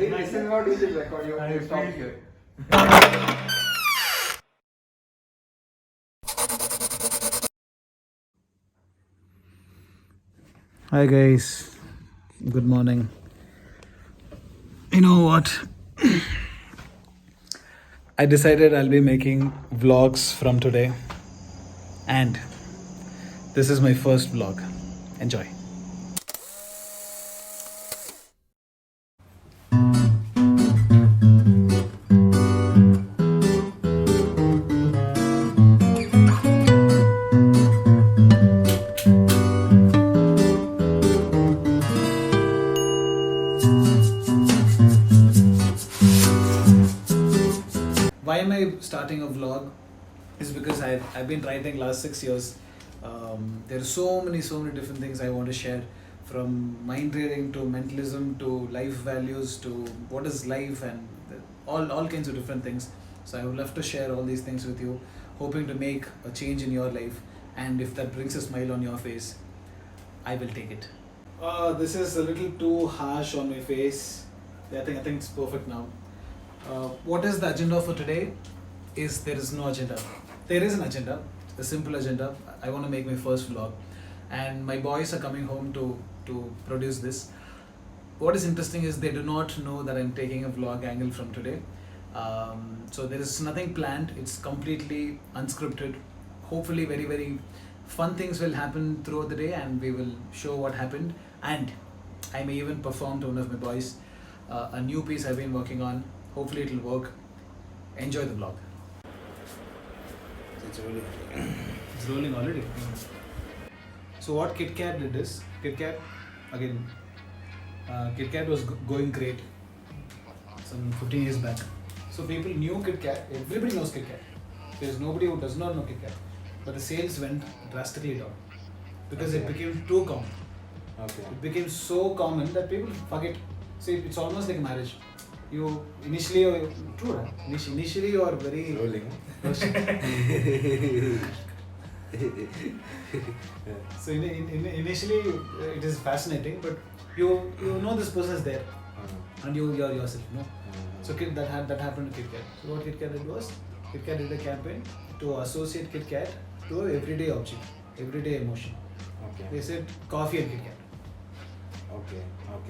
See, this is what we will record. You have to stop here. Hi guys, good morning. You know what? I decided I'll be making vlogs from today, and this is my first vlog. Enjoy. Why am I starting a vlog? Is because I've been writing last 6 years. There are so many different things I want to share, from mind reading to mentalism to life values to what is life and all kinds of different things. So I would love to share all these things with you, hoping to make a change in your life, and if that brings a smile on your face, I will take it. This is a little too harsh on my face. I think it's perfect now. What is the agenda for today? There is no agenda. There is an agenda, a simple agenda. I want to make my first vlog, and my boys are coming home to produce this. What is interesting is they do not know that I'm taking a vlog angle from today. So there is nothing planned. It's completely unscripted. Hopefully very fun things will happen throughout the day, and we will show what happened, and I may even perform to one of my boys a new piece I've been working on. Hopefully it will work. Enjoy the vlog. It's really. It's rolling already. So what KitKat did is, KitKat was going great some 15 years back. So people knew KitKat, everybody knows KitKat. There is nobody who does not know KitKat. But the sales went drastically down because it became too common. Okay. It became so common that people forget. See, it's almost like marriage. Initially you are very Rolling. So initially it is fascinating, but you know this person is there, and you are yourself, no. So that happened to KitKat. So what KitKat did was, KitKat did a campaign to associate KitKat to an everyday object, everyday emotion. Okay. They said coffee and KitKat. Okay.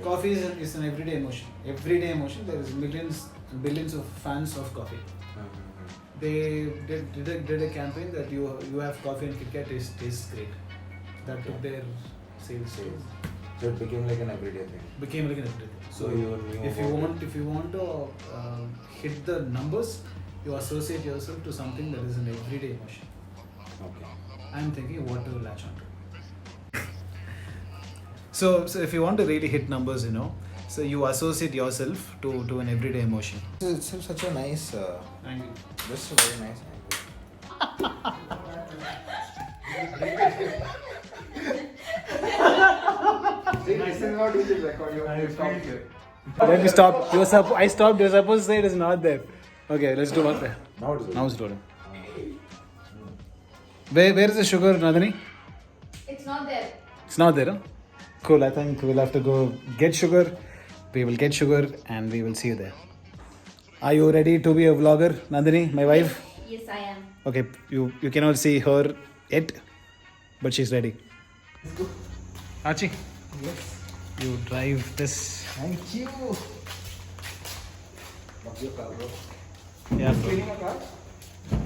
Coffee is an everyday emotion. Everyday emotion. There is millions and billions of fans of coffee. They did a campaign that you have coffee and KitKat tastes great. That took their sales. So it became like an everyday thing. Became like an everyday thing. So you knew if you want to hit the numbers, you associate yourself to something that is an everyday emotion. Okay. I'm thinking what to latch on to. So if you want to really hit numbers, so you associate yourself to an everyday emotion. It's such a nice. And Just a very nice angle. See, this is what we will record. You have to stop here. let me stop. I stopped. You're supposed to say it is not there. Okay, let's do one there. Now it's Now it's rolling. Where is the sugar, Nadani? It's not there. It's not there, huh? Cool. I think we'll have to go get sugar. We will get sugar and we will see you there. Are you ready to be a vlogger, Nandini, my wife? Yes, I am. Okay, you cannot see her yet, but she's ready. Archie, Yes. you drive this. Thank you. Love your car, bro. Yeah, bro. Cleaning a car?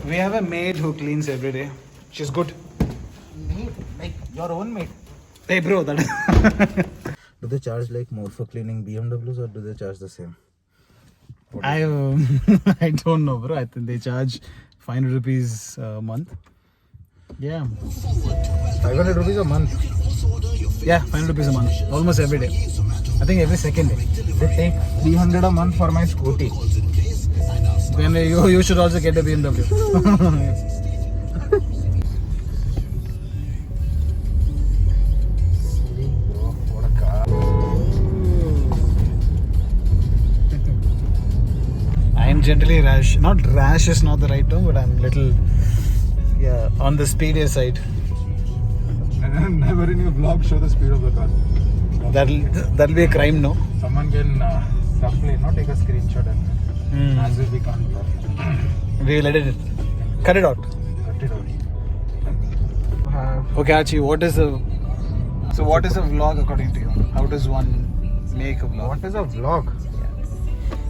We have a maid who cleans every day. She's good. Mate, like your own mate. Hey, bro, that. Do they charge like more for cleaning BMWs or do they charge the same? I don't know, bro. I think they charge 500 rupees a month. Yeah. 500 rupees a month. Yeah, 500 rupees a month. Almost every day. I think every second day. They take 300 a month for my scooty. Then you should also get a BMW. What a car. I am generally rash. Not rash is not the right term, but I'm little on the speedier side. Never in your vlog show the speed of the car. That'll be a crime, no? Someone can roughly, take a screenshot and as if we can't blur. We will edit it. Cut it out. Cut it out. Okay, Archie, what is a vlog according to you? How does one make a vlog? What is a vlog?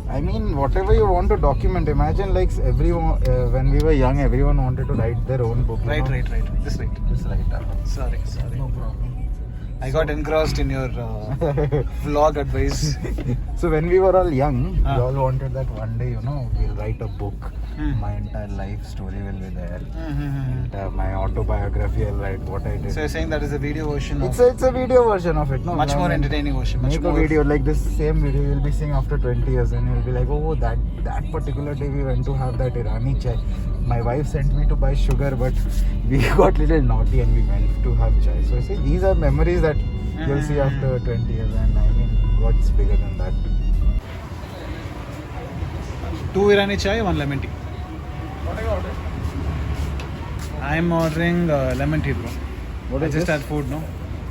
I mean, whatever you want to document. Imagine like everyone, when we were young, everyone wanted to write their own book. Right. This right. Sorry. No problem. I got engrossed in your vlog advice. So when we were all young, Ah. we all wanted that one day, we'll write a book. Hmm. My entire life story will be there. Mm-hmm. And, my autobiography, I'll write what I did. So you're saying that is a video version of It's a video version of it, no? much I more mean, entertaining version. Much Make more a video like this same video you'll be seeing after 20 years and you'll be like, oh, that particular day we went to have that Irani chai. My wife sent me to buy sugar, but we got little naughty and we went to have chai. So I say these are memories that you'll see after 20 years, and I mean, what's bigger than that? 2 Irani chai, 1 lemon tea. What are you ordering? I'm ordering lemon tea, bro. What I is just this? had food, no?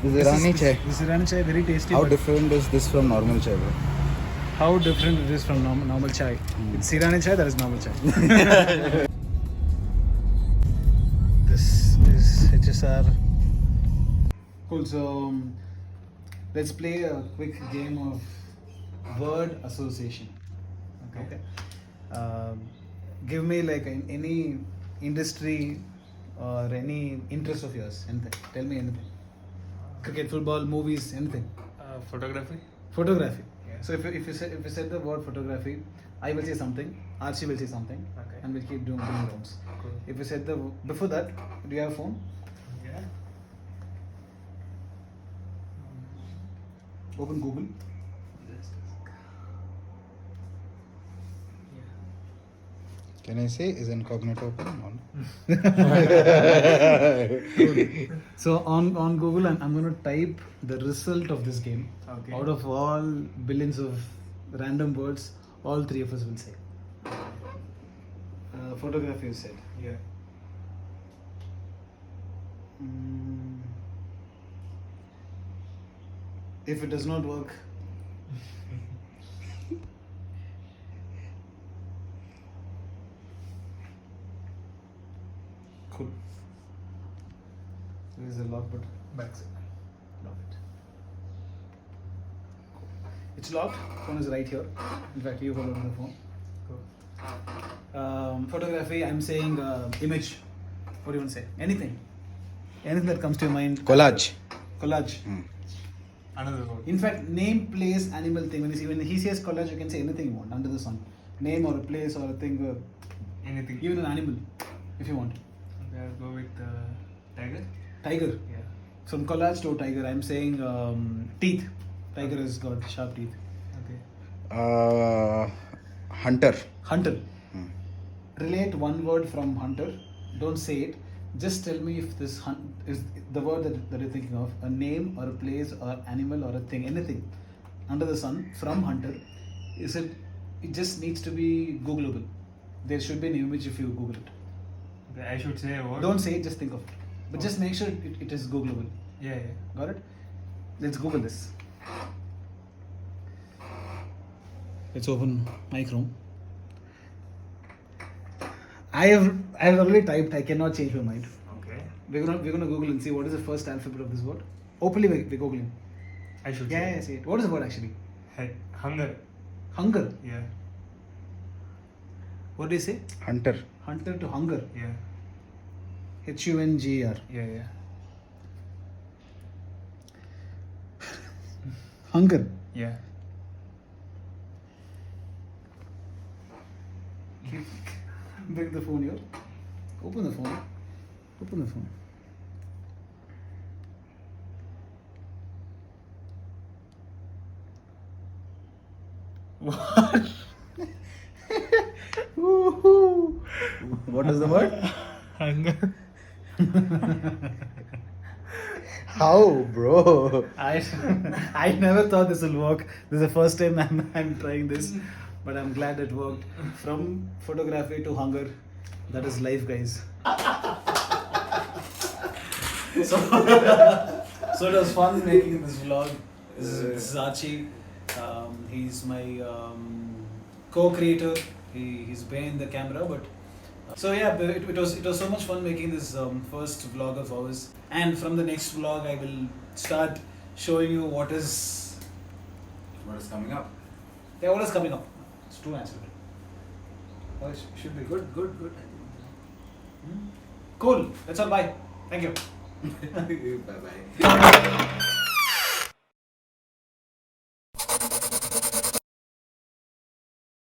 This Irani chai. This Irani chai very tasty. How but different is this from normal chai, bro? how different it is from normal chai? It's Irani chai, that is normal chai. This is HSR. Cool. So let's play a quick game of word association. Okay. Give me like any industry or any interest of yours. Anything. Tell me anything. Cricket, football, movies, anything. Photography. Photography. Yeah. So if you said the word photography, I will say something. Archie will say something. Okay. And we'll keep doing rounds. Cool. If you said before that, do you have a phone? Yeah. Open Google. Can I say is incognito open? So on Google, I'm going to type the result of this game. Okay. Out of all billions of random words, all three of us will say. Photography, you said. Yeah. If it does not work, cool. There is a lock button. Backside. Lock it. It's locked. Phone is right here. In fact, you hold on the phone. Cool. Photography. I'm saying image. What do you want to say? Anything. Anything that comes to your mind. Collage. Collage. Another word. In fact, name, place, animal, thing. When he says collage, you can say anything you want under the sun. Name or a place or a thing, Anything. even an animal, if you want. Okay, I'll go with tiger. Tiger. Yeah. From collage to tiger, I'm saying teeth. Tiger has got sharp teeth. Okay. Hunter. Hunter. Relate one word from hunter. Don't say it. Just tell me if this is the word that you're thinking of, a name or a place or animal or a thing, anything under the sun from hunter. Is it? It just needs to be Googleable. There should be an image if you Google it. Okay, I should say a word. Don't say it, just think of it. But just make sure it is Googleable. Yeah. Got it? Let's Google this. Let's open my Chrome. I have already typed. I cannot change my mind. Okay. We're gonna Google and see what is the first alphabet of this word. Openly we're Googling. I should Yeah, say. see it. What is the word actually? Hunger. Hunger. Yeah. What do you say? Hunter. Hunter to hunger. Yeah. Hunger. Yeah. Hunger. Yeah. Bring the phone here. Open the phone. Open the phone. What? What is the word? Hunger. How, bro? I never thought this will work. This is the first time I'm trying this, but I'm glad it worked. From photography to hunger, that is life, guys. So it was fun making this vlog. This is Archie. He's my co-creator. He's behind the camera, but so yeah, but it was so much fun making this first vlog of ours. And from the next vlog, I will start showing you what is coming up. yeah, what is coming up. It's too natural. Oh, it should be good. Cool. That's all. Bye. Thank you. Bye bye.